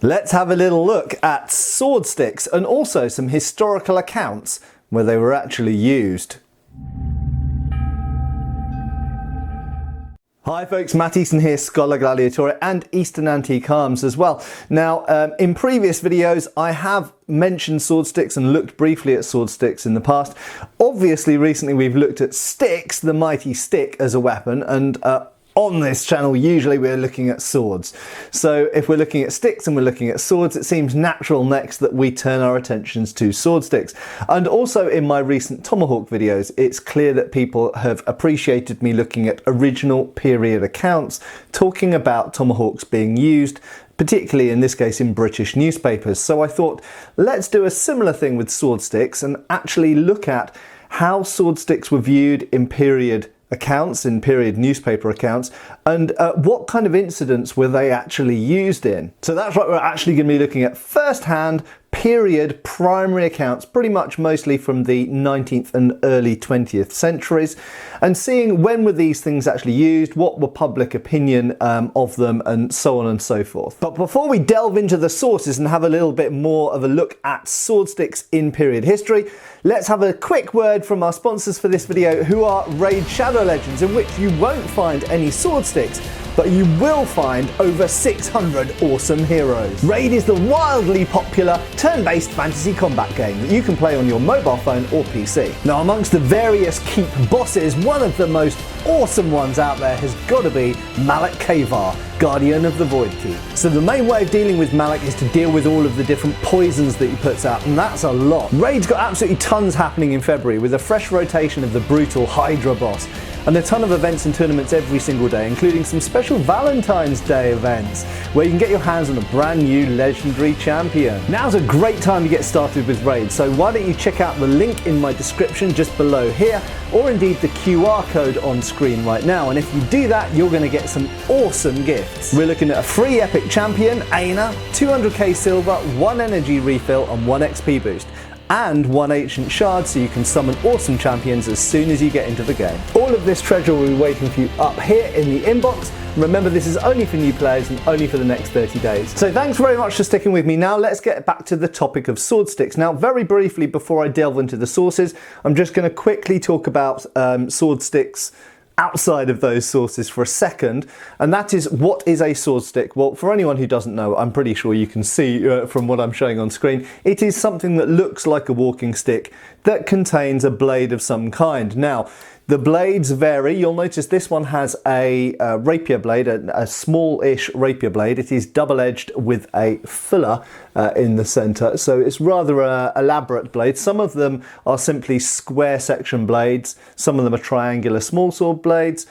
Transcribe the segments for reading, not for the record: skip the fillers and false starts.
Let's have a little look at sword sticks and also some historical accounts where they were actually used. Hi folks, Matt Easton here, Schola Gladiatoria and Easton Antique Arms as well. Now, in previous videos, I have mentioned sword sticks and looked briefly at sword sticks in the past. Obviously, recently we've looked at sticks, the mighty stick, as a weapon, and on this channel, usually we're looking at swords. So if we're looking at sticks and we're looking at swords, it seems natural next that we turn our attentions to sword sticks. And also in my recent tomahawk videos, it's clear that people have appreciated me looking at original period accounts, talking about tomahawks being used, particularly in this case in British newspapers. So I thought, let's do a similar thing with sword sticks and actually look at how sword sticks were viewed in period accounts, in period newspaper accounts, and what kind of incidents were they actually used in. So that's what we're actually going to be looking at first-hand period primary accounts, pretty much mostly from the 19th and early 20th centuries, and seeing when were these things actually used, what were public opinion of them, and so on and so forth. But before we delve into the sources and have a little bit more of a look at sword sticks in period history, let's have a quick word from our sponsors for this video, who are Raid Shadow Legends, in which you won't find any sword sticks, but you will find over 600 awesome heroes. Raid is the wildly popular turn-based fantasy combat game that you can play on your mobile phone or PC. Now, amongst the various keep bosses, one of the most awesome ones out there has got to be Malak Kavar, Guardian of the Void Keep. So the main way of dealing with Malak is to deal with all of the different poisons that he puts out, and that's a lot. Raid's got absolutely tons happening in February, with a fresh rotation of the brutal Hydra boss, and a ton of events and tournaments every single day, including some special Valentine's Day events where you can get your hands on a brand new legendary champion. Now's a great time to get started with Raid, so why don't you check out the link in my description just below here, or indeed the QR code on screen right now, and if you do that, you're going to get some awesome gifts. We're looking at a free epic champion, Aina, 200k silver, 1 energy refill and 1 XP boost, and 1 ancient shard, so you can summon awesome champions as soon as you get into the game. All of this treasure will be waiting for you up here in the inbox. Remember, this is only for new players and only for the next 30 days. So thanks very much for sticking with me. Now let's get back to the topic of sword sticks. Now, very briefly before I delve into the sources, I'm just going to quickly talk about sword sticks outside of those sources for a second, and that is, what is a sword stick? Well, for anyone who doesn't know, I'm pretty sure you can see from what I'm showing on screen, it is something that looks like a walking stick that contains a blade of some kind. Now, the blades vary. You'll notice this one has a rapier blade, a small-ish rapier blade. It is double-edged with a filler in the center, so it's rather elaborate blade. Some of them are simply square section blades. Some of them are triangular small sword blades.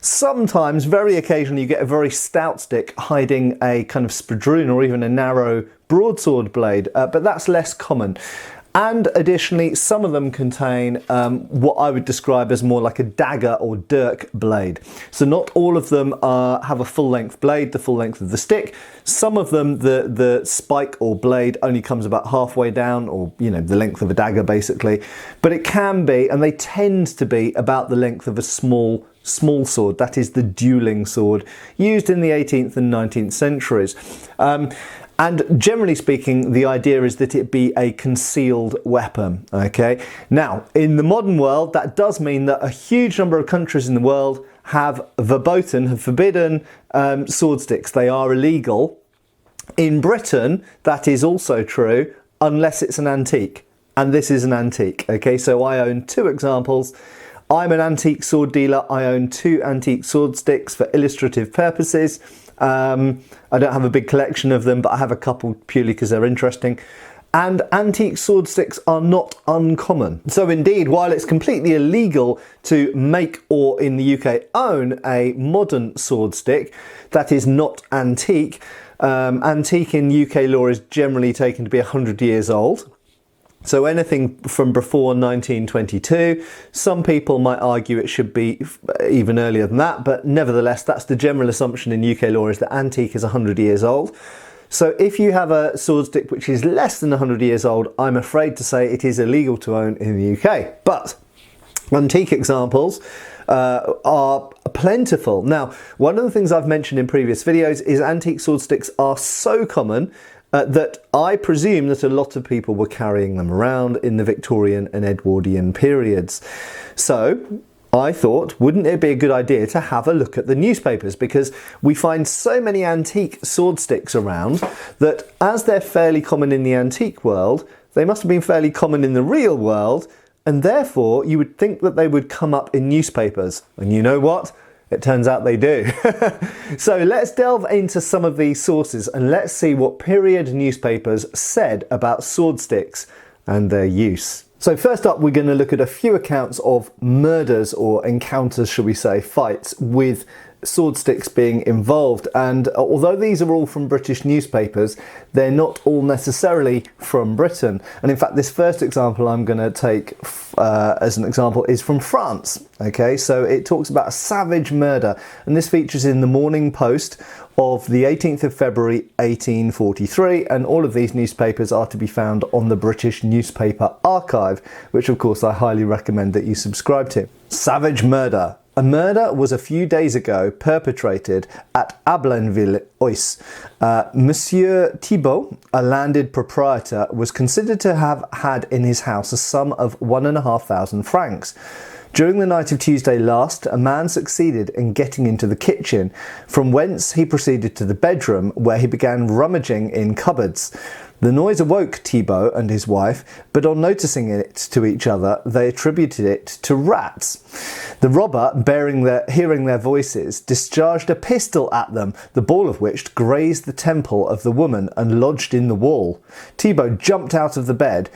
Sometimes, very occasionally, you get a very stout stick hiding a kind of spadroon or even a narrow broadsword blade, but that's less common. And additionally, some of them contain what I would describe as more like a dagger or dirk blade. So not all of them have a full-length blade, the full length of the stick. Some of them, the spike or blade only comes about halfway down, or the length of a dagger basically. But it can be, and they tend to be, about the length of a small sword. That is the dueling sword used in the 18th and 19th centuries. And generally speaking, the idea is that it be a concealed weapon, okay? Now, in the modern world, that does mean that a huge number of countries in the world have forbidden sword sticks. They are illegal. In Britain, that is also true, unless it's an antique. And this is an antique, okay? So I own 2 examples. I'm an antique sword dealer. I own 2 antique sword sticks for illustrative purposes. I don't have a big collection of them, but I have a couple purely because they're interesting. And antique sword sticks are not uncommon. So indeed, while it's completely illegal to make or in the UK own a modern sword stick that is not antique, antique in UK law is generally taken to be 100 years old. So anything from before 1922, some people might argue it should be even earlier than that, but nevertheless, that's the general assumption in UK law, is that antique is 100 years old. So if you have a sword stick which is less than 100 years old, I'm afraid to say it is illegal to own in the UK. But antique examples, are plentiful. Now, one of the things I've mentioned in previous videos is antique sword sticks are so common that I presume that a lot of people were carrying them around in the Victorian and Edwardian periods. So I thought, wouldn't it be a good idea to have a look at the newspapers, because we find so many antique sword sticks around that, as they're fairly common in the antique world, they must have been fairly common in the real world, and therefore you would think that they would come up in newspapers. And you know what? It turns out they do. So let's delve into some of these sources and let's see what period newspapers said about sword sticks and their use. So first up, we're going to look at a few accounts of murders, or encounters, shall we say, fights with sword sticks being involved. And although these are all from British newspapers, they're not all necessarily from Britain. And in fact, this first example I'm going to take as an example is from France. Okay, so it talks about a savage murder, and this features in the Morning Post of the 18th of February 1843, and all of these newspapers are to be found on the British Newspaper Archive, which of course I highly recommend that you subscribe to. Savage murder. A murder was a few days ago perpetrated at Ablainville-Oise. Monsieur Thibault, a landed proprietor, was considered to have had in his house a sum of 1,500 francs. During the night of Tuesday last, a man succeeded in getting into the kitchen, from whence he proceeded to the bedroom, where he began rummaging in cupboards. The noise awoke Thibault and his wife, but on noticing it to each other, they attributed it to rats. The robber, hearing their voices, discharged a pistol at them, the ball of which grazed the temple of the woman and lodged in the wall. Thibault jumped out of the bed,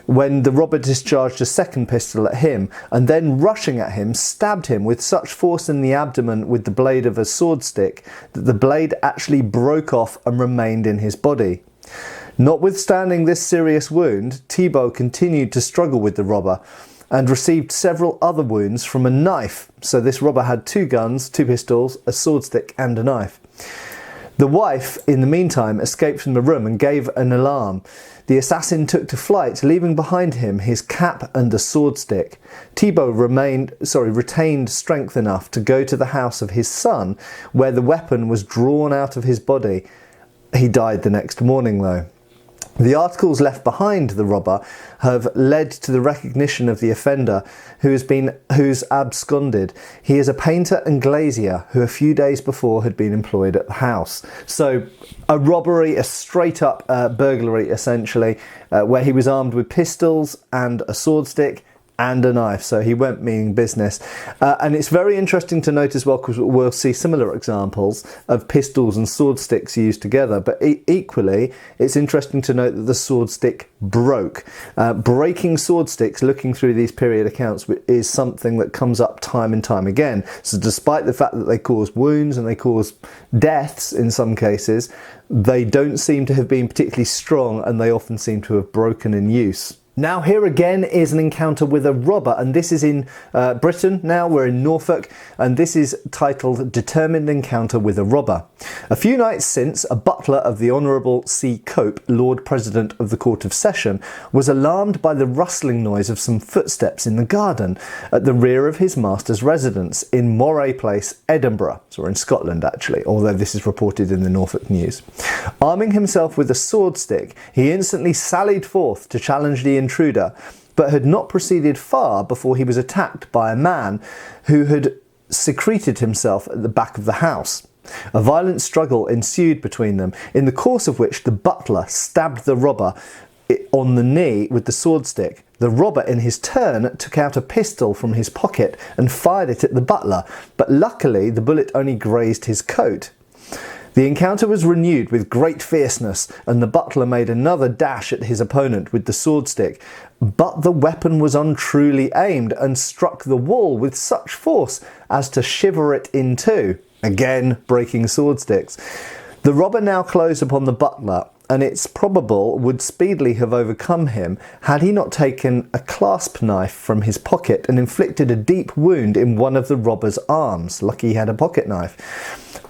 when the robber discharged a second pistol at him, and then rushing at him, stabbed him with such force in the abdomen with the blade of a sword stick that the blade actually broke off and remained in his body. Notwithstanding this serious wound, Thibault continued to struggle with the robber and received several other wounds from a knife. So this robber had 2 guns, 2 pistols, a sword stick and a knife. The wife, in the meantime, escaped from the room and gave an alarm. The assassin took to flight, leaving behind him his cap and a sword stick. Thibault retained strength enough to go to the house of his son, where the weapon was drawn out of his body. He died the next morning, though. The articles left behind the robber have led to the recognition of the offender, who's absconded. He is a painter and glazier who a few days before had been employed at the house. So a robbery, a straight up burglary essentially, where he was armed with pistols and a sword stick and a knife, so he went meaning business. And it's very interesting to note as well, because we'll see similar examples of pistols and sword sticks used together, but equally it's interesting to note that the sword stick broke. Breaking sword sticks, looking through these period accounts, is something that comes up time and time again. So despite the fact that they cause wounds and they cause deaths in some cases, they don't seem to have been particularly strong, and they often seem to have broken in use. Now here again is an encounter with a robber, and this is in Britain. Now we're in Norfolk, and this is titled Determined Encounter with a Robber. A few nights since, a butler of the Honourable C. Cope, Lord President of the Court of Session, was alarmed by the rustling noise of some footsteps in the garden at the rear of his master's residence in Moray Place, Edinburgh, so in Scotland actually, although this is reported in the Norfolk News. Arming himself with a sword stick, he instantly sallied forth to challenge the intruder, but had not proceeded far before he was attacked by a man who had secreted himself at the back of the house. A violent struggle ensued between them, in the course of which the butler stabbed the robber on the knee with the sword stick. The robber in his turn took out a pistol from his pocket and fired it at the butler, but luckily the bullet only grazed his coat. The encounter was renewed with great fierceness, and the butler made another dash at his opponent with the sword stick, but the weapon was untruly aimed and struck the wall with such force as to shiver it in two, again breaking sword sticks. The robber now closed upon the butler, and it's probable would speedily have overcome him had he not taken a clasp knife from his pocket and inflicted a deep wound in one of the robber's arms. Lucky he had a pocket knife.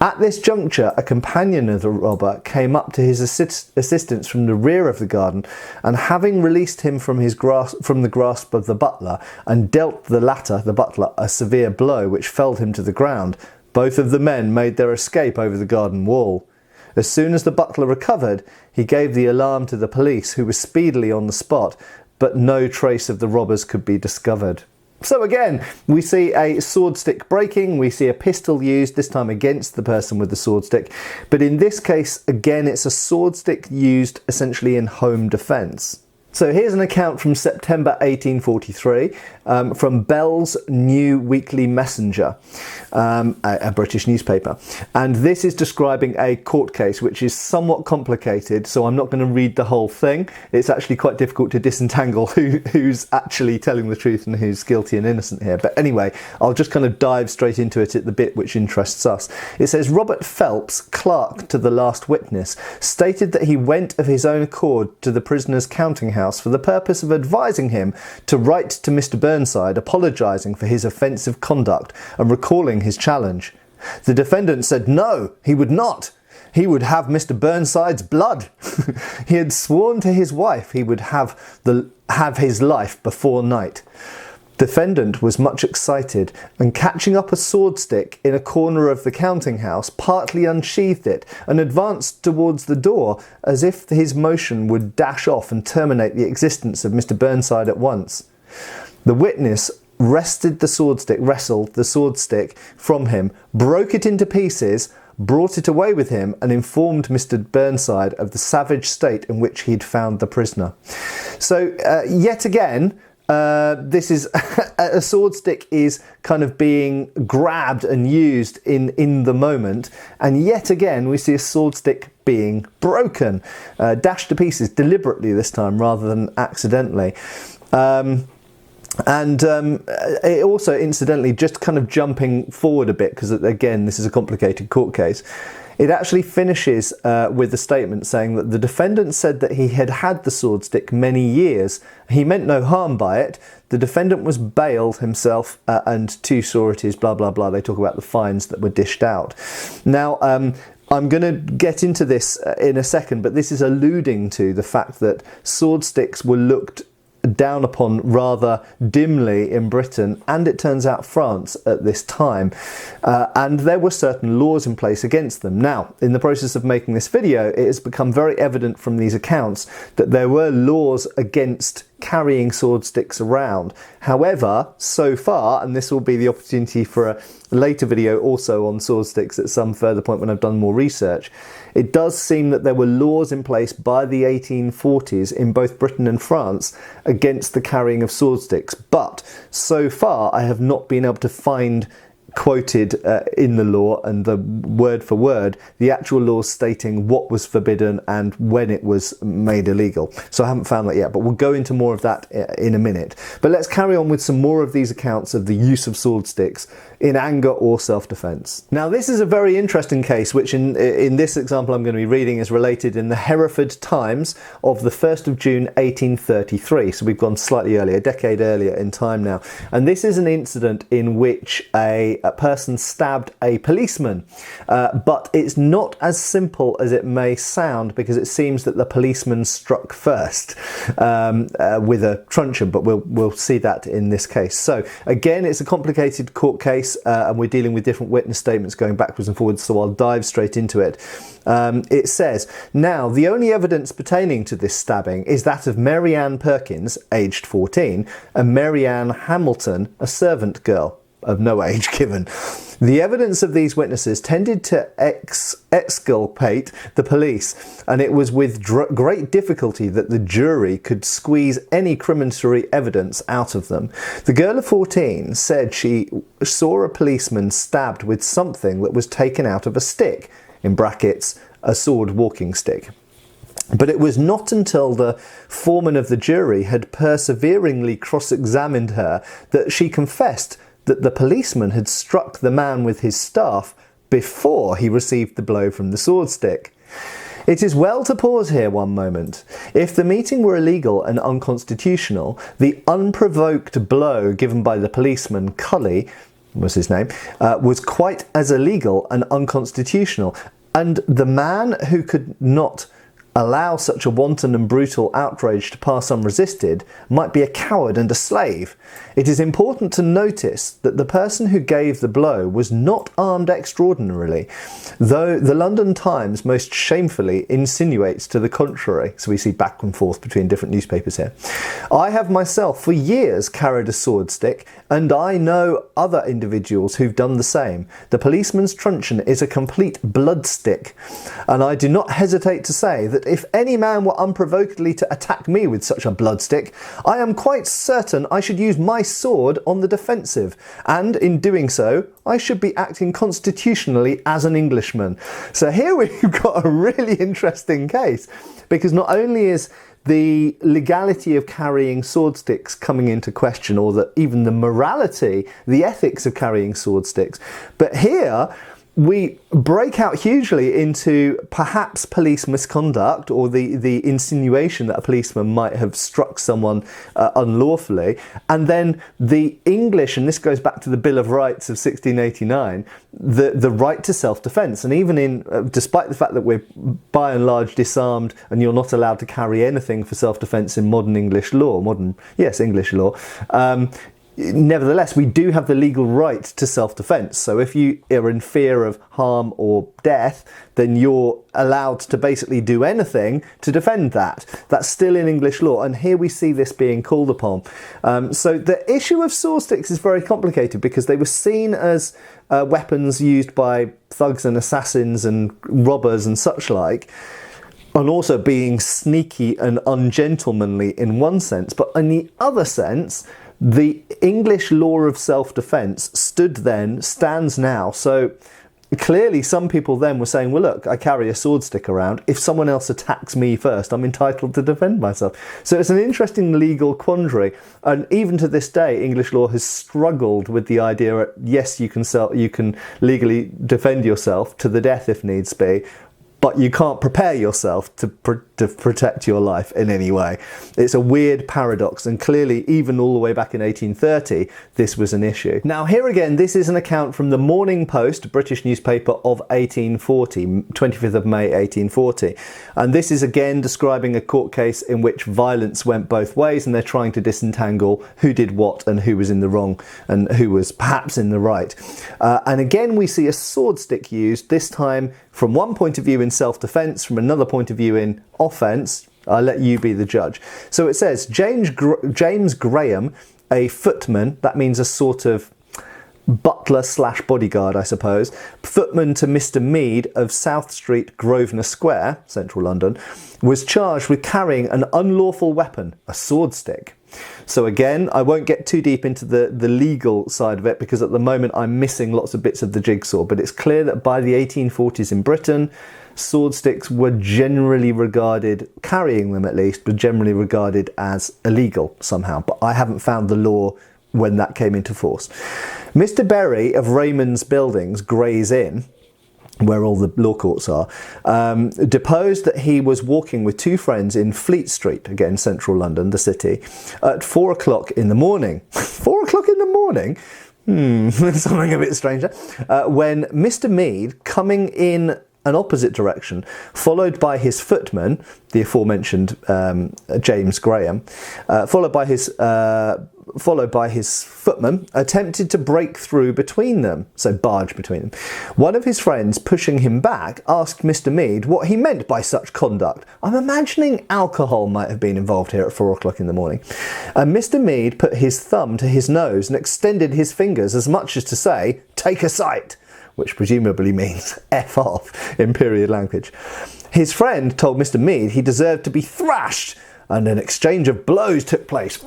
At this juncture, a companion of the robber came up to his assistance from the rear of the garden, and having released him from the grasp of the butler and dealt the latter, the butler, a severe blow which felled him to the ground, both of the men made their escape over the garden wall. As soon as the butler recovered, he gave the alarm to the police, who were speedily on the spot, but no trace of the robbers could be discovered. So again, we see a sword stick breaking, we see a pistol used, this time against the person with the sword stick, but in this case, again, it's a sword stick used essentially in home defence. So here's an account from September 1843 from Bell's New Weekly Messenger, a British newspaper. And this is describing a court case which is somewhat complicated, so I'm not going to read the whole thing. It's actually quite difficult to disentangle who's actually telling the truth and who's guilty and innocent here. But anyway, I'll just kind of dive straight into it at the bit which interests us. It says, Robert Phelps, clerk to the last witness, stated that he went of his own accord to the prisoner's counting house for the purpose of advising him to write to Mr. Burnside apologising for his offensive conduct and recalling his challenge. The defendant said no, he would not. He would have Mr. Burnside's blood. He had sworn to his wife he would have his life before night. Defendant was much excited, and catching up a sword stick in a corner of the counting house, partly unsheathed it and advanced towards the door as if his motion would dash off and terminate the existence of Mr. Burnside at once. The witness wrested the sword stick from him, broke it into pieces, brought it away with him, and informed Mr. Burnside of the savage state in which he'd found the prisoner. So yet again, this is a sword stick is kind of being grabbed and used in the moment, and yet again we see a sword stick being broken, dashed to pieces deliberately this time rather than accidentally. It also, incidentally, just kind of jumping forward a bit, because again this is a complicated court case, it actually finishes with a statement saying that the defendant said that he had had the sword stick many years. He meant no harm by it. The defendant was bailed himself and 2 sureties, blah, blah, blah. They talk about the fines that were dished out. Now, I'm going to get into this in a second, but this is alluding to the fact that sword sticks were looked down upon rather dimly in Britain, and it turns out France at this time, and there were certain laws in place against them. Now, in the process of making this video, it has become very evident from these accounts that there were laws against carrying sword sticks around. However, so far, and this will be the opportunity for a later video also on sword sticks at some further point when I've done more research, it does seem that there were laws in place by the 1840s in both Britain and France against the carrying of sword sticks, but so far I have not been able to find quoted in the law and the word for word the actual laws stating what was forbidden and when it was made illegal. So I haven't found that yet, but we'll go into more of that in a minute. But let's carry on with some more of these accounts of the use of sword sticks in anger or self-defense. Now, this is a very interesting case which in this example I'm going to be reading is related in the Hereford Times of the 1st of June 1833. So we've gone slightly earlier, a decade earlier in time now. And this is an incident in which a person stabbed a policeman, but it's not as simple as it may sound, because it seems that the policeman struck first with a truncheon, but we'll see that in this case. So again, it's a complicated court case, and we're dealing with different witness statements going backwards and forwards, so I'll dive straight into it. It says, now the only evidence pertaining to this stabbing is that of Mary Ann Perkins, aged 14, and Mary Ann Hamilton, a servant girl of no age given. The evidence of these witnesses tended to exculpate the police, and it was with great difficulty that the jury could squeeze any criminatory evidence out of them. The girl of 14 said she saw a policeman stabbed with something that was taken out of a stick, in brackets, a sword walking stick. But it was not until the foreman of the jury had perseveringly cross-examined her that she confessed that the policeman had struck the man with his staff before he received the blow from the sword stick. It is well to pause here one moment. If the meeting were illegal and unconstitutional, the unprovoked blow given by the policeman, Cully, was his name, was quite as illegal and unconstitutional. And the man who could not allow such a wanton and brutal outrage to pass unresisted might be a coward and a slave. It is important to notice that the person who gave the blow was not armed extraordinarily, though the London Times most shamefully insinuates to the contrary. So we see back and forth between different newspapers here. I have myself for years carried a sword stick, and I know other individuals who've done the same. The policeman's truncheon is a complete blood stick, and I do not hesitate to say that if any man were unprovokedly to attack me with such a blood stick, I am quite certain I should use my sword on the defensive, and in doing so, I should be acting constitutionally as an Englishman. So here we've got a really interesting case, because not only is the legality of carrying sword sticks coming into question, or even the morality, the ethics of carrying sword sticks, but here we break out hugely into perhaps police misconduct, or the insinuation that a policeman might have struck someone unlawfully, and then the English, and this goes back to the Bill of Rights of 1689, the right to self-defence. And even in, despite the fact that we're by and large disarmed and you're not allowed to carry anything for self-defence in modern English law, English law, nevertheless, we do have the legal right to self-defence. So if you are in fear of harm or death, then you're allowed to basically do anything to defend that. That's still in English law, and here we see this being called upon. So the issue of sword sticks is very complicated, because they were seen as weapons used by thugs and assassins and robbers and such like, and also being sneaky and ungentlemanly in one sense, but in the other sense, the English law of self-defence stood then, stands now. So clearly some people then were saying, well, look, I carry a sword stick around. If someone else attacks me first, I'm entitled to defend myself. So it's an interesting legal quandary. And even to this day, English law has struggled with the idea that, yes, you can legally defend yourself to the death if needs be, but you can't prepare yourself to protect your life in any way. It's a weird paradox, and clearly even all the way back in 1830 this was an issue. Now here again, this is an account from the Morning Post, a British newspaper, of 1840, 25th of May 1840, and this is again describing a court case in which violence went both ways, and they're trying to disentangle who did what and who was in the wrong and who was perhaps in the right. And again we see a sword stick used, this time from one point of view in self-defence, from another point of view in offence. I'll let you be the judge. So it says, James Graham, a footman, that means a sort of butler slash bodyguard, I suppose, footman to Mr. Mead of South Street, Grosvenor Square, central London, was charged with carrying an unlawful weapon, a sword stick. So again, I won't get too deep into the legal side of it, because at the moment I'm missing lots of bits of the jigsaw, but it's clear that by the 1840s in Britain, sword sticks were generally regarded, carrying them at least, were generally regarded as illegal somehow, but I haven't found the law when that came into force. Mr. Berry of Raymond's Buildings, Gray's Inn, where all the law courts are, deposed that he was walking with two friends in Fleet Street, again central London, the city, at 4 o'clock in the morning. 4 o'clock in the morning? Something a bit stranger. When Mr. Mead, coming in an opposite direction, followed by his footman, the aforementioned James Graham, followed by his footman, attempted to break through between them, so barge between them. One of his friends, pushing him back, asked Mr. Mead what he meant by such conduct. I'm imagining alcohol might have been involved here at 4 o'clock in the morning. And Mr. Mead put his thumb to his nose and extended his fingers as much as to say, "Take a sight," which presumably means F off in period language. His friend told Mr. Mead he deserved to be thrashed, and an exchange of blows took place.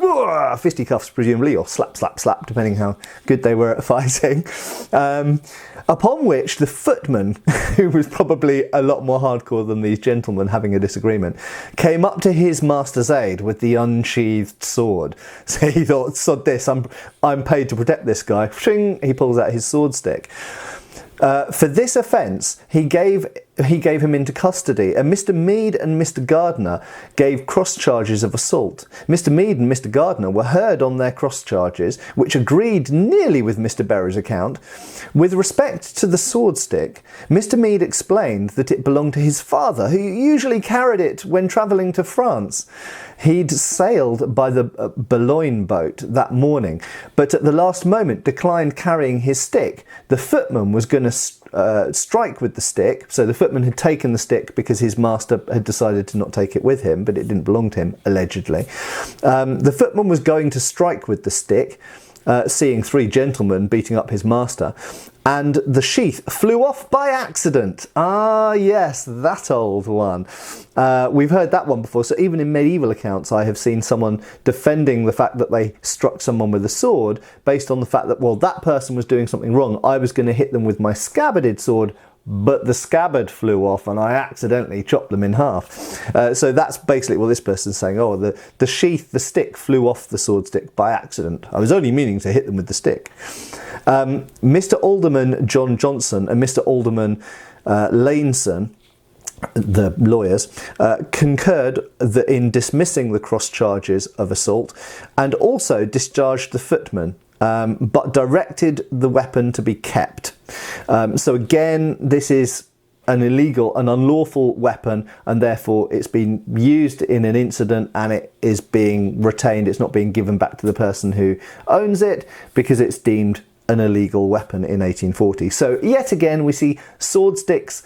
Fisticuffs, presumably, or slap, slap, slap, depending how good they were at fighting. Upon which the footman, who was probably a lot more hardcore than these gentlemen having a disagreement, came up to his master's aid with the unsheathed sword. So he thought, sod this, I'm paid to protect this guy. Shing, he pulls out his sword stick. For this offence, he gave he gave him into custody, and Mr. Mead and Mr. Gardner gave cross charges of assault. Mr. Mead and Mr. Gardner were heard on their cross charges, which agreed nearly with Mr. Berry's account. With respect to the sword stick, Mr. Mead explained that it belonged to his father, who usually carried it when travelling to France. He'd sailed by the Boulogne boat that morning, but at the last moment declined carrying his stick. The footman was going to strike with the stick, so the footman had taken the stick because his master had decided to not take it with him, but it didn't belong to him, allegedly. The footman was going to strike with the stick, seeing three gentlemen beating up his master, and the sheath flew off by accident. Ah, yes, that old one. We've heard that one before, so even in medieval accounts I have seen someone defending the fact that they struck someone with a sword based on the fact that, well, that person was doing something wrong. I was going to hit them with my scabbarded sword, but the scabbard flew off and I accidentally chopped them in half. So that's basically what this person's saying. Oh, the sheath, the stick flew off the sword stick by accident. I was only meaning to hit them with the stick. Mr. Alderman John Johnson and Mr. Alderman Laneson, the lawyers, concurred in dismissing the cross charges of assault and also discharged the footman, but directed the weapon to be kept. So again, this is an illegal, an unlawful weapon, and therefore it's been used in an incident and it is being retained. It's not being given back to the person who owns it because it's deemed an illegal weapon in 1840. So yet again, we see sword sticks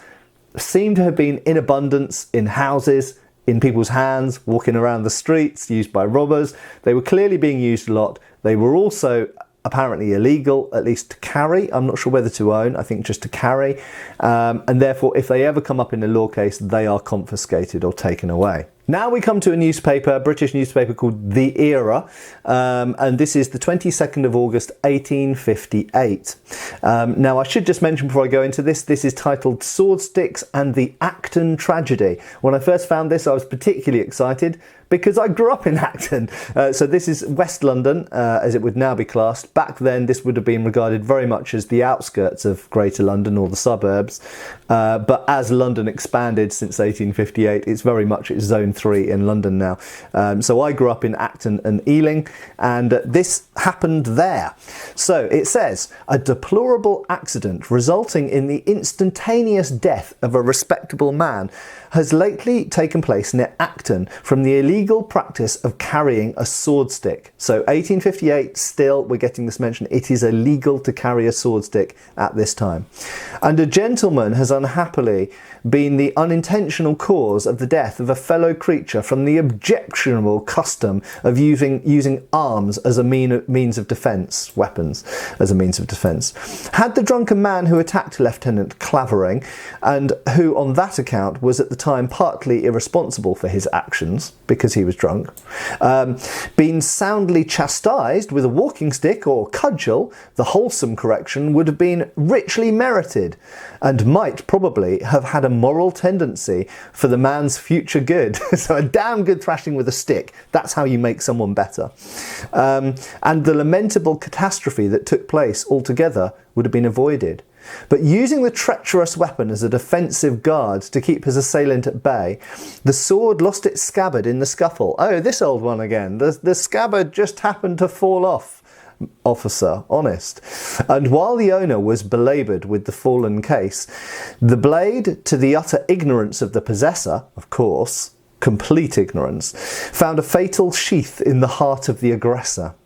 seem to have been in abundance in houses, in people's hands, walking around the streets, used by robbers. They were clearly being used a lot. They were also apparently illegal, at least to carry. I'm not sure whether to own, I think just to carry. And therefore, if they ever come up in a law case, they are confiscated or taken away. Now we come to a newspaper, a British newspaper called The Era, and this is the 22nd of August 1858. Now I should just mention before I go into this, this is titled Swordsticks and the Acton Tragedy. When I first found this, I was particularly excited because I grew up in Acton. So this is West London, as it would now be classed. Back then, this would have been regarded very much as the outskirts of Greater London or the suburbs. But as London expanded since 1858, it's very much its Zone 3 in London now. So I grew up in Acton and Ealing, and this happened there. So it says, a deplorable accident resulting in the instantaneous death of a respectable man has lately taken place near Acton from the illegal practice of carrying a sword stick. So 1858, still we're getting this mention, it is illegal to carry a sword stick at this time. And a gentleman has unhappily been the unintentional cause of the death of a fellow creature from the objectionable custom of using arms as a means of defence, weapons as a means of defence. Had the drunken man who attacked Lieutenant Clavering, and who on that account was at the time partly irresponsible for his actions because he was drunk, been soundly chastised with a walking stick or cudgel, the wholesome correction would have been richly merited and might probably have had a moral tendency for the man's future good. So a damn good thrashing with a stick, that's how you make someone better. And the lamentable catastrophe that took place altogether would have been avoided. But using the treacherous weapon as a defensive guard to keep his assailant at bay, the sword lost its scabbard in the scuffle. Oh, this old one again. The scabbard just happened to fall off, officer, honest. And while the owner was belaboured with the fallen case, the blade, to the utter ignorance of the possessor, of course, complete ignorance, found a fatal sheath in the heart of the aggressor.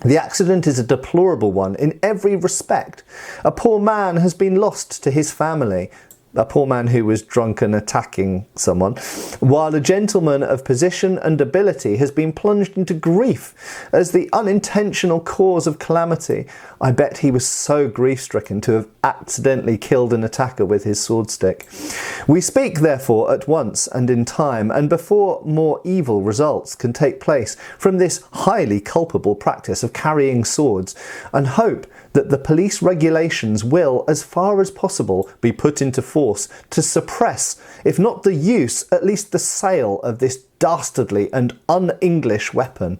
The accident is a deplorable one in every respect. A poor man has been lost to his family, a poor man who was drunk and attacking someone, while a gentleman of position and ability has been plunged into grief as the unintentional cause of calamity. I bet he was so grief-stricken to have accidentally killed an attacker with his sword stick. We speak therefore at once and in time, and before more evil results can take place from this highly culpable practice of carrying swords, and hope that the police regulations will, as far as possible, be put into force to suppress, if not the use, at least the sale of this dastardly and un-English weapon.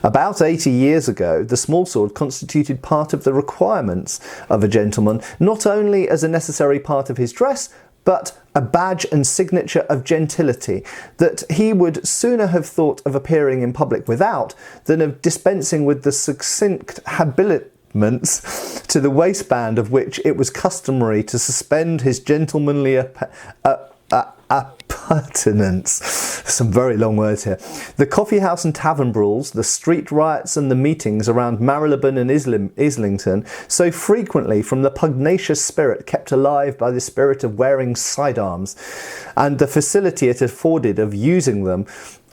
About 80 years ago, the small sword constituted part of the requirements of a gentleman, not only as a necessary part of his dress, but a badge and signature of gentility that he would sooner have thought of appearing in public without than of dispensing with the succinct habiliments to the waistband of which it was customary to suspend his gentlemanly appurtenance. Some very long words here. The coffee house and tavern brawls, the street riots and the meetings around Marylebone and Islington, so frequently from the pugnacious spirit kept alive by the spirit of wearing sidearms, and the facility it afforded of using them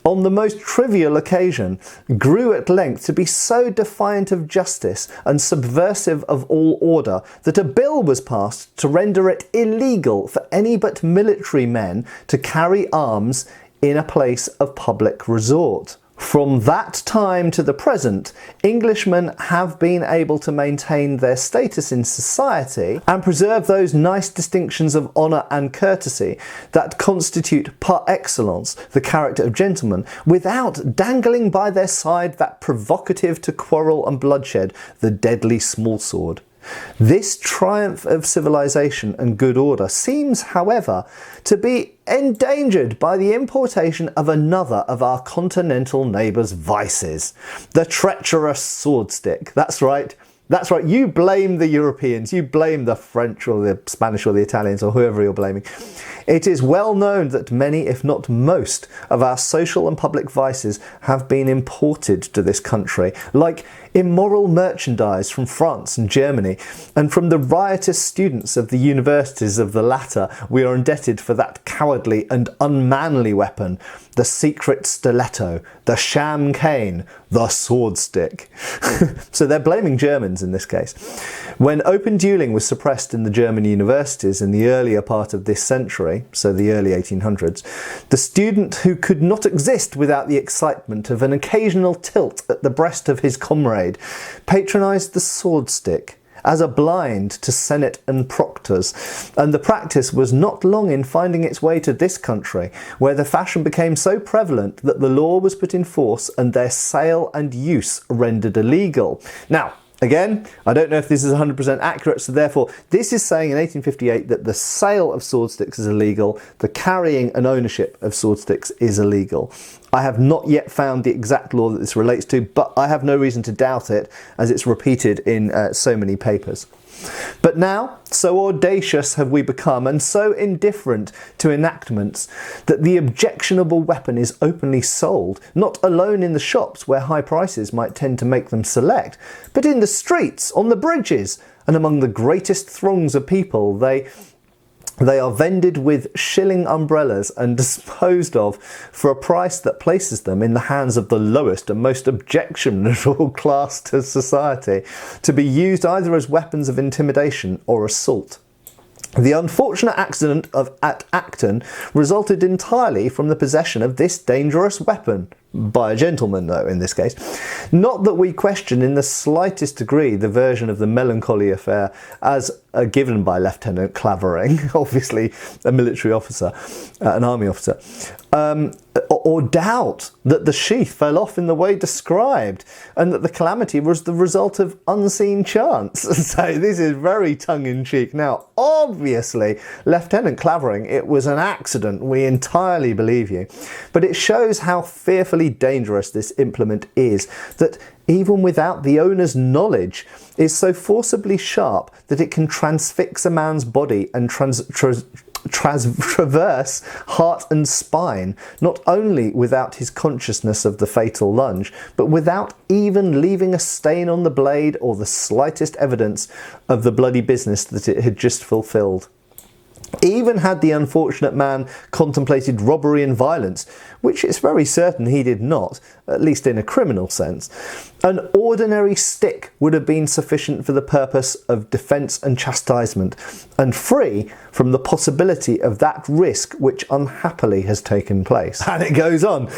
on the most trivial occasion, grew at length to be so defiant of justice and subversive of all order that a bill was passed to render it illegal for any but military men to carry arms in a place of public resort. From that time to the present, Englishmen have been able to maintain their status in society and preserve those nice distinctions of honour and courtesy that constitute par excellence the character of gentlemen, without dangling by their side that provocative to quarrel and bloodshed, the deadly smallsword. This triumph of civilization and good order seems, however, to be endangered by the importation of another of our continental neighbours' vices, the treacherous swordstick. That's right. That's right, you blame the Europeans, you blame the French or the Spanish or the Italians or whoever you're blaming. It is well known that many, if not most, of our social and public vices have been imported to this country, like immoral merchandise from France and Germany, and from the riotous students of the universities of the latter we are indebted for that cowardly and unmanly weapon, the secret stiletto, the sham cane, the swordstick. So they're blaming Germans in this case. When open duelling was suppressed in the German universities in the earlier part of this century, so the early 1800s, the student who could not exist without the excitement of an occasional tilt at the breast of his comrade patronised the swordstick as a blind to senate and proctors, and the practice was not long in finding its way to this country, where the fashion became so prevalent that the law was put in force and their sale and use rendered illegal. Now, again, I don't know if this is 100% accurate, so therefore this is saying in 1858 that the sale of swordsticks is illegal, the carrying and ownership of swordsticks is illegal. I have not yet found the exact law that this relates to, but I have no reason to doubt it, as it's repeated in so many papers. But now, so audacious have we become and so indifferent to enactments that the objectionable weapon is openly sold, not alone in the shops where high prices might tend to make them select, but in the streets, on the bridges, and among the greatest throngs of people. They are vended with shilling umbrellas and disposed of for a price that places them in the hands of the lowest and most objectionable class to society, to be used either as weapons of intimidation or assault. The unfortunate accident at Acton resulted entirely from the possession of this dangerous weapon, by a gentleman though in this case. Not that we question in the slightest degree the version of the melancholy affair as given by Lieutenant Clavering, obviously a military officer, an army officer, or doubt that the sheath fell off in the way described and that the calamity was the result of unseen chance. So this is very tongue-in-cheek. Now, obviously, Lieutenant Clavering, it was an accident. We entirely believe you. But it shows how fearfully dangerous this implement is, that even without the owner's knowledge, is so forcibly sharp that it can transfix a man's body and traverse heart and spine, not only without his consciousness of the fatal lunge, but without even leaving a stain on the blade or the slightest evidence of the bloody business that it had just fulfilled. Even had the unfortunate man contemplated robbery and violence, which it's very certain he did not, at least in a criminal sense, an ordinary stick would have been sufficient for the purpose of defence and chastisement, and free from the possibility of that risk which unhappily has taken place. And it goes on.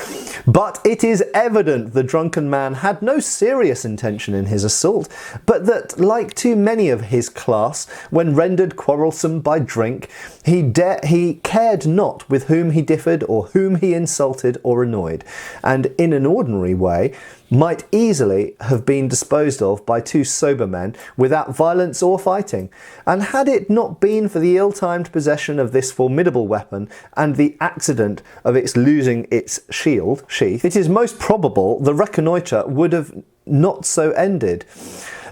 But it is evident the drunken man had no serious intention in his assault, but that, like too many of his class, when rendered quarrelsome by drink, He cared not with whom he differed or whom he insulted or annoyed, and in an ordinary way might easily have been disposed of by two sober men without violence or fighting. And had it not been for the ill-timed possession of this formidable weapon and the accident of its losing its sheath, it is most probable the reconnoitre would have not so ended.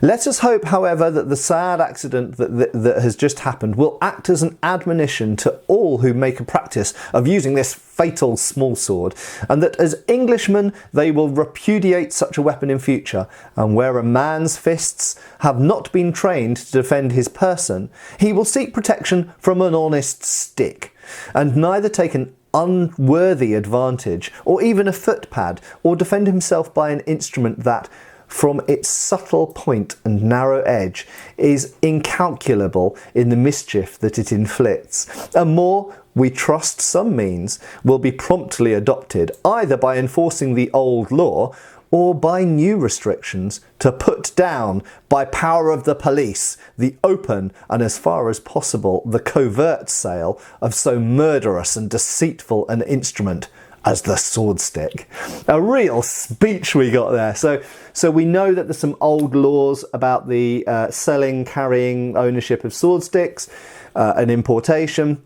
Let us hope, however, that the sad accident that has just happened will act as an admonition to all who make a practice of using this fatal small sword, and that as Englishmen they will repudiate such a weapon in future, and where a man's fists have not been trained to defend his person, he will seek protection from an honest stick, and neither take an unworthy advantage, or even a footpad, or defend himself by an instrument that, from its subtle point and narrow edge, is incalculable in the mischief that it inflicts. And more, we trust some means will be promptly adopted, either by enforcing the old law, or by new restrictions to put down, by power of the police, the open and, as far as possible, the covert sale of so murderous and deceitful an instrument as the sword stick. A real speech we got there. So we know that there's some old laws about the selling, carrying, ownership of sword sticks and importation.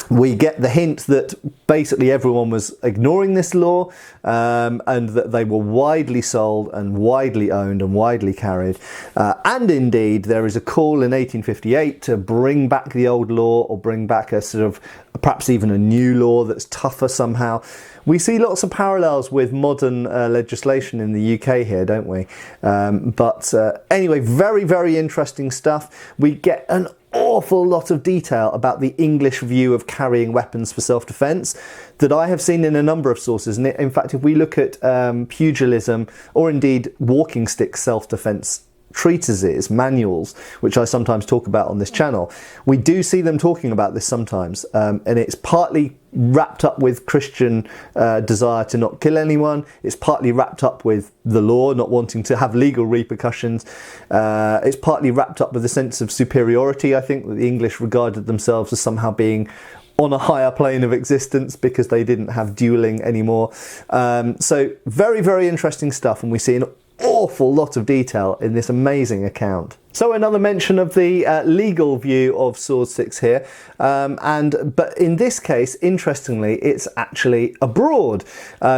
We get the hint that basically everyone was ignoring this law, and that they were widely sold and widely owned and widely carried. And indeed, there is a call in 1858 to bring back the old law, or bring back a sort of perhaps even a new law that's tougher somehow. We see lots of parallels with modern legislation in the UK here, don't we? But anyway, very, very interesting stuff. We get an awful lot of detail about the English view of carrying weapons for self-defense that I have seen in a number of sources. And in fact, if we look at pugilism, or indeed walking stick self-defense treatises, manuals, which I sometimes talk about on this channel, we do see them talking about this sometimes, and it's partly wrapped up with Christian desire to not kill anyone. It's partly wrapped up with the law, not wanting to have legal repercussions. It's partly wrapped up with a sense of superiority. I think that the English regarded themselves as somehow being on a higher plane of existence because they didn't have dueling anymore. So very, very interesting stuff, and we see an awful lot of detail in this amazing account. So another mention of the legal view of sword sticks here, but in this case, interestingly, it's actually abroad.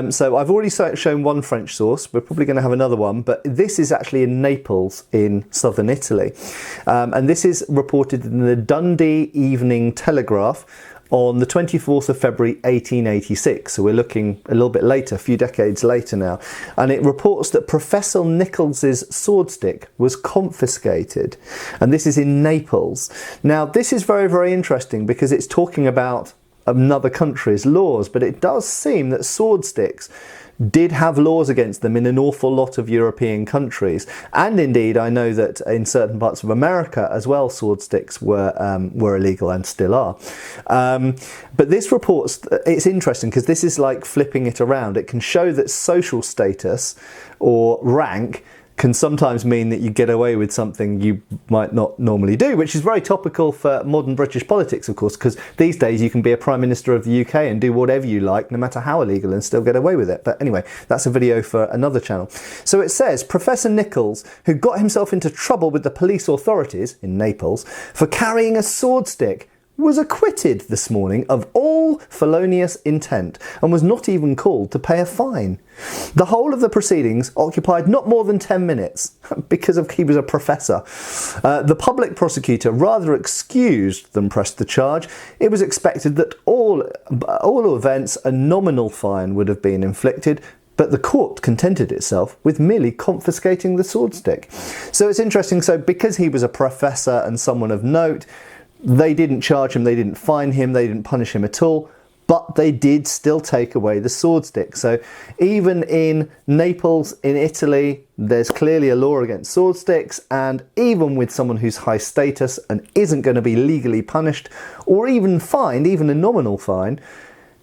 So I've already shown one French source. We're probably going to have another one, but this is actually in Naples in southern Italy, and this is reported in the Dundee Evening Telegraph on the 24th of February 1886, so we're looking a little bit later, a few decades later now, and it reports that Professor Nichols's sword stick was confiscated, and this is in Naples. Now this is very, very interesting because it's talking about another country's laws, but it does seem that sword sticks did have laws against them in an awful lot of European countries, and indeed I know that in certain parts of America as well sword sticks were illegal and still are. But this reports, it's interesting because this is like flipping it around. It can show that social status or rank can sometimes mean that you get away with something you might not normally do, which is very topical for modern British politics, of course, because these days you can be a Prime Minister of the UK and do whatever you like, no matter how illegal, and still get away with it. But anyway, that's a video for another channel. So it says, Professor Nichols, who got himself into trouble with the police authorities in Naples for carrying a sword stick, was acquitted this morning of all felonious intent and was not even called to pay a fine. The whole of the proceedings occupied not more than 10 minutes because he was a professor. The public prosecutor rather excused than pressed the charge. It was expected that all events a nominal fine would have been inflicted, but the court contented itself with merely confiscating the sword stick. So it's interesting, so because he was a professor and someone of note, they didn't charge him, they didn't fine him, they didn't punish him at all, but they did still take away the sword stick. So even in Naples, in Italy, there's clearly a law against sword sticks, and even with someone who's high status and isn't going to be legally punished or even fined, even a nominal fine,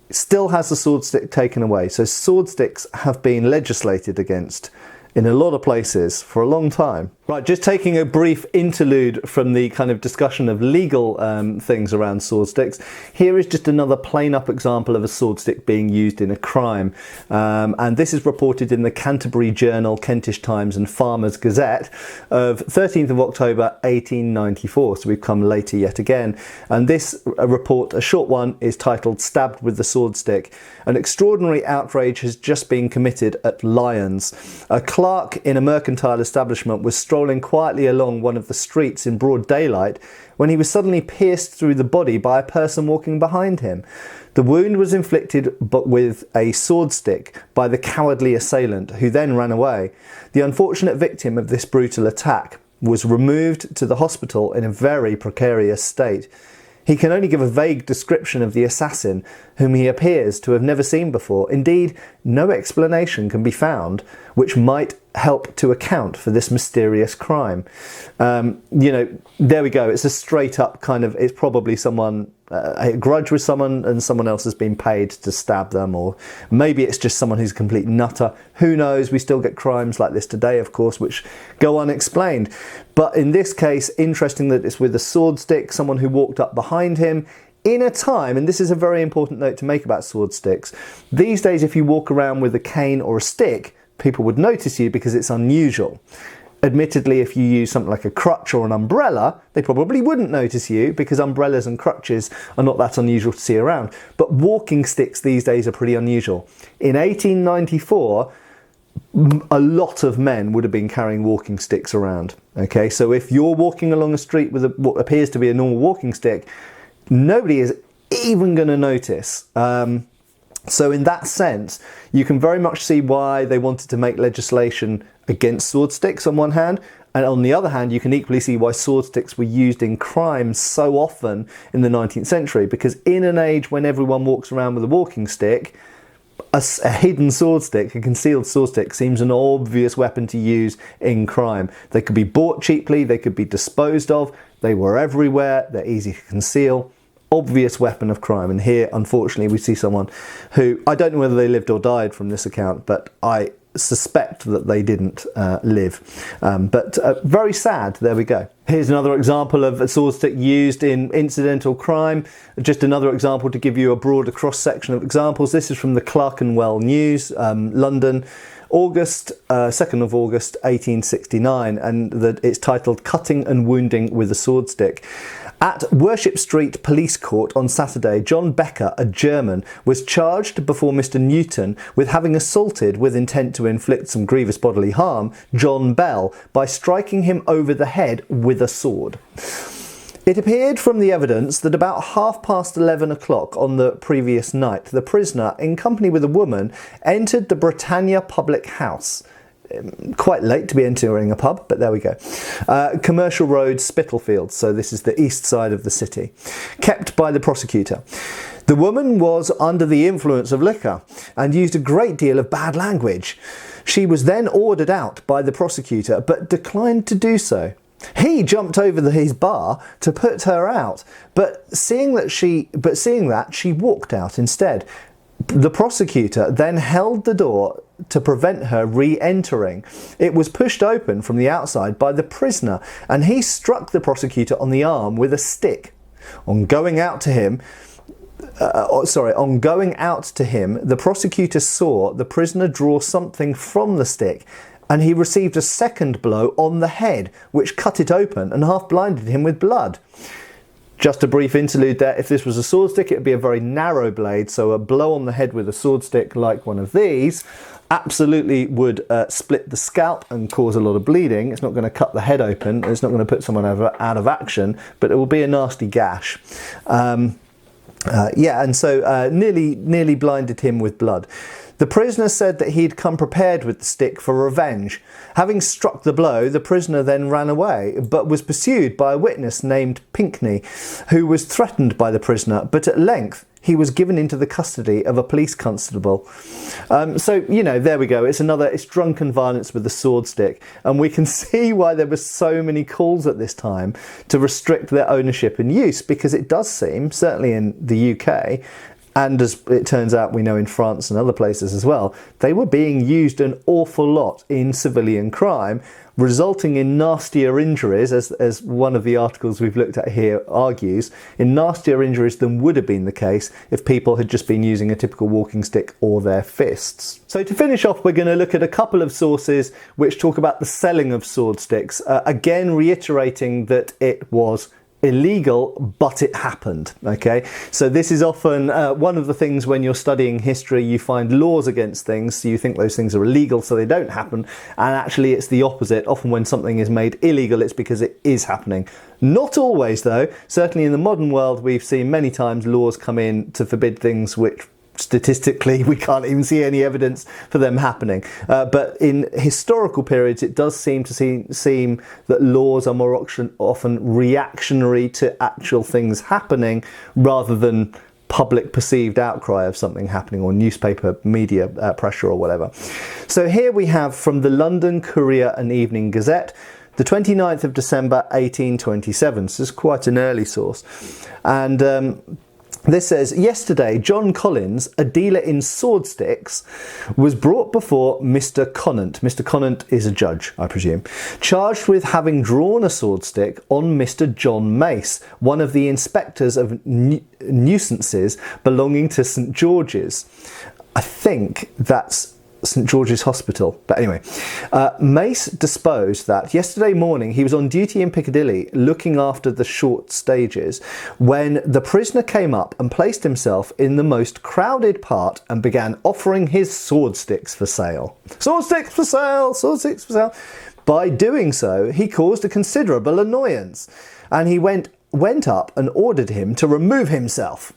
still has the sword stick taken away. So sword sticks have been legislated against in a lot of places for a long time. Right, just taking a brief interlude from the kind of discussion of legal things around sword sticks, here is just another plain up example of a sword stick being used in a crime. And this is reported in the Canterbury Journal, Kentish Times and Farmers Gazette of 13th of October 1894, so we've come later yet again. And this report, a short one, is titled "Stabbed with the Sword Stick." An extraordinary outrage has just been committed at Lyons. A clerk in a mercantile establishment was strolling quietly along one of the streets in broad daylight when he was suddenly pierced through the body by a person walking behind him. The wound was inflicted but with a sword stick by the cowardly assailant, who then ran away. The unfortunate victim of this brutal attack was removed to the hospital in a very precarious state. He can only give a vague description of the assassin, whom he appears to have never seen before. Indeed, no explanation can be found which might help to account for this mysterious crime. You know, there we go. It's a straight up kind of, it's probably someone, a grudge with someone and someone else has been paid to stab them, or maybe it's just someone who's a complete nutter. Who knows? We still get crimes like this today, of course, which go unexplained. But in this case, interesting that it's with a sword stick, someone who walked up behind him in a time, and this is a very important note to make about sword sticks. These days, if you walk around with a cane or a stick, people would notice you because it's unusual. Admittedly, if you use something like a crutch or an umbrella, they probably wouldn't notice you because umbrellas and crutches are not that unusual to see around. But walking sticks these days are pretty unusual. In 1894, a lot of men would have been carrying walking sticks around. Okay, so if you're walking along a street with what appears to be a normal walking stick, nobody is even going to notice. So in that sense, you can very much see why they wanted to make legislation against sword sticks on one hand, and on the other hand, you can equally see why sword sticks were used in crimes so often in the 19th century, because in an age when everyone walks around with a walking stick, a hidden sword stick, a concealed sword stick, seems an obvious weapon to use in crime. They could be bought cheaply, they could be disposed of, they were everywhere, they're easy to conceal. Obvious weapon of crime. And here, unfortunately, we see someone who, I don't know whether they lived or died from this account, but I suspect that they didn't live. But very sad. There we go. Here's another example of a sword stick used in incidental crime. Just another example to give you a broader cross-section of examples. This is from the Clerkenwell News, London, August, 2nd of August 1869, and it's titled "Cutting and Wounding with a Sword Stick." At Worship Street Police Court on Saturday, John Becker, a German, was charged before Mr. Newton with having assaulted with intent to inflict some grievous bodily harm John Bell by striking him over the head with a sword. It appeared from the evidence that about 11:30 o'clock on the previous night, the prisoner, in company with a woman, entered the Britannia public house. Quite late to be entering a pub, but there we go. Commercial Road, Spitalfields, so this is the east side of the city, kept by the prosecutor. The woman was under the influence of liquor and used a great deal of bad language. She was then ordered out by the prosecutor, but declined to do so. He jumped over his bar to put her out, but seeing that, she walked out instead. The prosecutor then held the door to prevent her re-entering. It was pushed open from the outside by the prisoner, and he struck the prosecutor on the arm with a stick. On going out to him, the prosecutor saw the prisoner draw something from the stick, and he received a second blow on the head, which cut it open and half blinded him with blood. Just a brief interlude there. If this was a sword stick, it would be a very narrow blade, so a blow on the head with a sword stick like one of these absolutely would split the scalp and cause a lot of bleeding. It's not going to cut the head open, it's not going to put someone out of action, but it will be a nasty gash. Nearly blinded him with blood. The prisoner said that he'd come prepared with the stick for revenge. Having struck the blow, the prisoner then ran away, but was pursued by a witness named Pinkney, who was threatened by the prisoner, but at length he was given into the custody of a police constable. So, you know, there we go. It's drunken violence with the sword stick. And we can see why there were so many calls at this time to restrict their ownership and use, because it does seem, certainly in the UK, and as it turns out, we know in France and other places as well, they were being used an awful lot in civilian crime, resulting in nastier injuries, as one of the articles we've looked at here argues, in nastier injuries than would have been the case if people had just been using a typical walking stick or their fists. So to finish off, we're going to look at a couple of sources which talk about the selling of sword sticks, again reiterating that it was illegal, but it happened. Okay, so this is often one of the things when you're studying history, you find laws against things, so you think those things are illegal so they don't happen, and actually it's the opposite. Often when something is made illegal, it's because it is happening. Not always though. Certainly in the modern world, we've seen many times laws come in to forbid things which statistically we can't even see any evidence for them happening, but in historical periods it does seem to seem that laws are more often reactionary to actual things happening rather than public perceived outcry of something happening or newspaper media pressure or whatever. So here we have from the London Courier and Evening Gazette, the 29th of December 1827, so it's quite an early source, and this says, yesterday John Collins, a dealer in swordsticks, was brought before Mr. Conant. Mr. Conant is a judge, I presume, charged with having drawn a swordstick on Mr. John Mace, one of the inspectors of nuisances belonging to St. George's. I think that's St. George's Hospital. But anyway, Mace disposed that yesterday morning he was on duty in Piccadilly looking after the short stages when the prisoner came up and placed himself in the most crowded part and began offering his swordsticks for sale. Swordsticks for sale! Swordsticks for sale! By doing so, he caused a considerable annoyance, and he went up and ordered him to remove himself.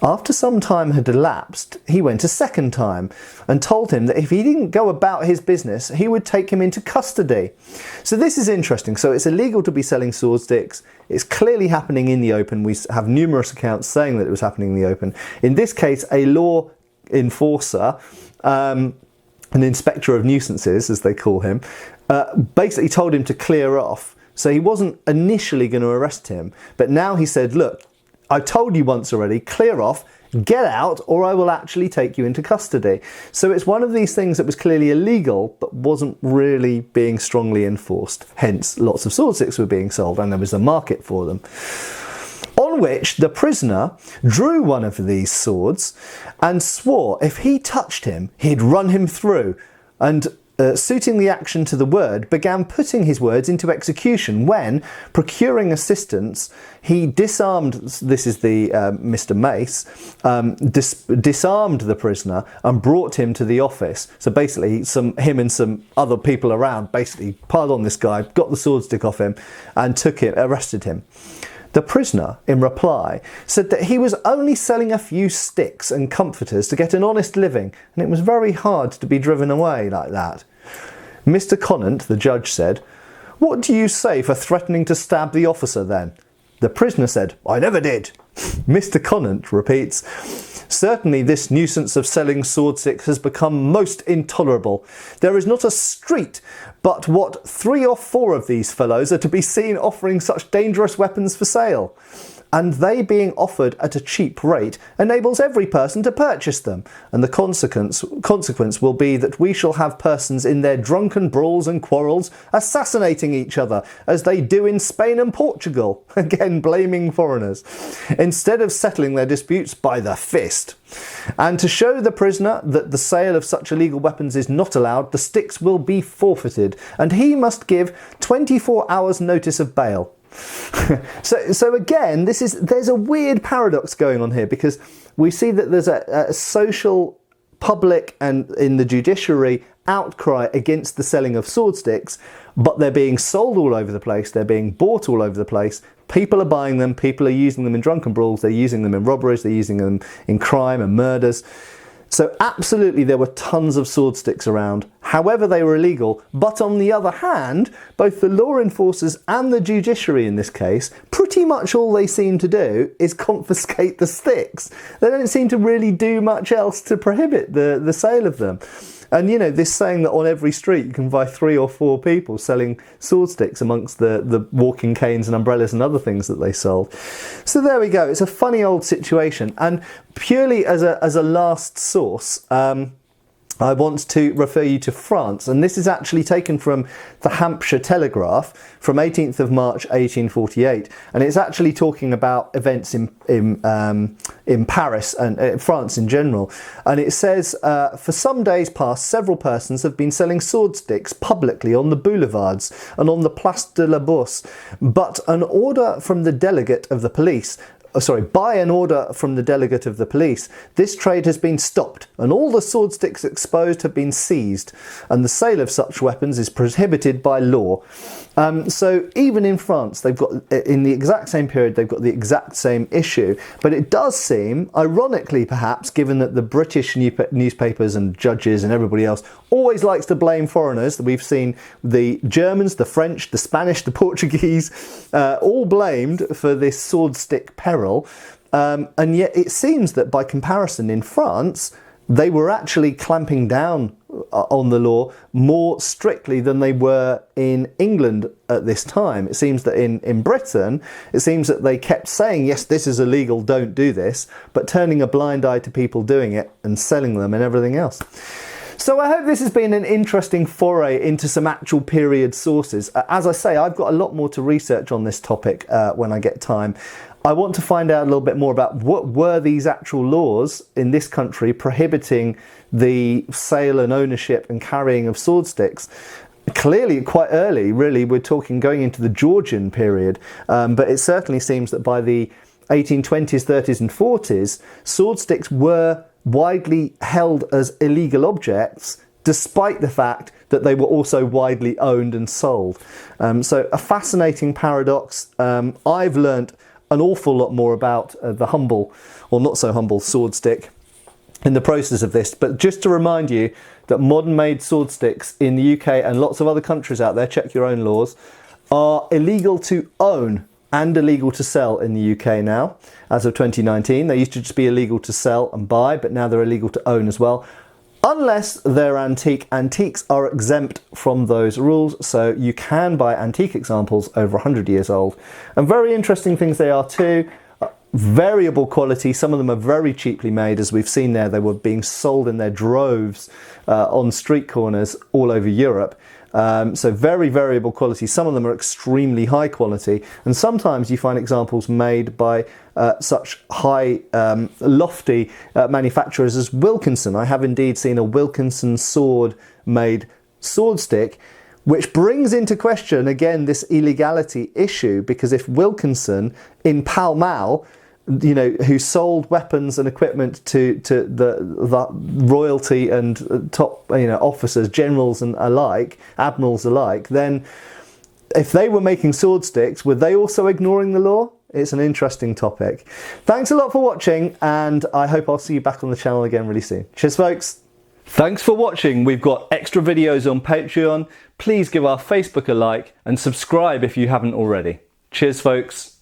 After some time had elapsed, he went a second time and told him that if he didn't go about his business, he would take him into custody. So this is interesting. So it's illegal to be selling sword sticks. It's clearly happening in the open. We have numerous accounts saying that it was happening in the open. In this case, a law enforcer, an inspector of nuisances, as they call him, basically told him to clear off. So he wasn't initially going to arrest him, but now he said, look, I told you once already, clear off, get out, or I will actually take you into custody. So it's one of these things that was clearly illegal, but wasn't really being strongly enforced. Hence, lots of sword sticks were being sold, and there was a market for them. On which the prisoner drew one of these swords and swore if he touched him, he'd run him through, and suiting the action to the word, began putting his words into execution when, procuring assistance, he disarmed, this is the Mr. Mace, disarmed the prisoner and brought him to the office. So basically, him and some other people around basically piled on this guy, got the sword stick off him and arrested him. The prisoner, in reply, said that he was only selling a few sticks and comforters to get an honest living, and it was very hard to be driven away like that. Mr. Conant, the judge, said, "What do you say for threatening to stab the officer then?" The prisoner said, "I never did." Mr. Conant repeats, "Certainly this nuisance of selling sword sticks has become most intolerable. There is not a street but what 3 or 4 of these fellows are to be seen offering such dangerous weapons for sale. And they being offered at a cheap rate enables every person to purchase them, and the consequence will be that we shall have persons in their drunken brawls and quarrels assassinating each other, as they do in Spain and Portugal," again blaming foreigners, "instead of settling their disputes by the fist. And to show the prisoner that the sale of such illegal weapons is not allowed, the sticks will be forfeited, and he must give 24 hours notice of bail." So again, there's a weird paradox going on here, because we see that there's a social, public and in the judiciary outcry against the selling of sword sticks, but they're being sold all over the place, they're being bought all over the place, people are buying them, people are using them in drunken brawls, they're using them in robberies, they're using them in crime and murders. So absolutely there were tons of sword sticks around, however they were illegal, but on the other hand, both the law enforcers and the judiciary in this case, pretty much all they seem to do is confiscate the sticks. They don't seem to really do much else to prohibit the sale of them. And you know, this saying that on every street you can buy 3 or 4 people selling sword sticks amongst the walking canes and umbrellas and other things that they sold. So there we go. It's a funny old situation. And purely as a last source, I want to refer you to France, and this is actually taken from the Hampshire Telegraph from 18th of March 1848, and it's actually talking about events in Paris and France in general. And it says, for some days past, several persons have been selling sword sticks publicly on the boulevards and on the Place de la Bourse, but an order from the delegate of the police by an order from the delegate of the police, this trade has been stopped and all the sword sticks exposed have been seized, and the sale of such weapons is prohibited by law. So even in France, they've got, in the exact same period, they've got the exact same issue. But it does seem, ironically perhaps, given that the British newspapers and judges and everybody else always likes to blame foreigners. We've seen the Germans, the French, the Spanish, the Portuguese, all blamed for this sword stick peril. And yet it seems that by comparison in France, they were actually clamping down on the law more strictly than they were in England at this time. It seems that in Britain, it seems that they kept saying, yes, this is illegal, don't do this, but turning a blind eye to people doing it and selling them and everything else. So I hope this has been an interesting foray into some actual period sources. As I say, I've got a lot more to research on this topic when I get time. I want to find out a little bit more about what were these actual laws in this country prohibiting the sale and ownership and carrying of sword sticks. Clearly quite early, really, we're talking going into the Georgian period, but it certainly seems that by the 1820s, 30s and 40s, sword sticks were widely held as illegal objects, despite the fact that they were also widely owned and sold. So a fascinating paradox. I've learnt an awful lot more about the humble, or not so humble, sword stick in the process of this. But just to remind you that modern made sword sticks in the UK and lots of other countries out there, check your own laws, are illegal to own and illegal to sell in the UK now, as of 2019. They used to just be illegal to sell and buy, but now they're illegal to own as well. Unless they're antique. Antiques are exempt from those rules, so you can buy antique examples over 100 years old. And very interesting things they are too. Variable quality, some of them are very cheaply made, as we've seen there. They were being sold in their droves on street corners all over Europe. So very variable quality. Some of them are extremely high quality, and sometimes you find examples made by such high, lofty manufacturers as Wilkinson. I have indeed seen a Wilkinson sword-made sword stick, which brings into question again this illegality issue, because if Wilkinson in Pall Mall, you know, who sold weapons and equipment to the royalty and top, you know, officers, generals and alike, admirals alike, then if they were making sword sticks, were they also ignoring the law? It's an interesting topic. Thanks a lot for watching, and I hope I'll see you back on the channel again really soon. Cheers, folks. Thanks for watching. We've got extra videos on Patreon. Please give our Facebook a like and subscribe if you haven't already. Cheers, folks.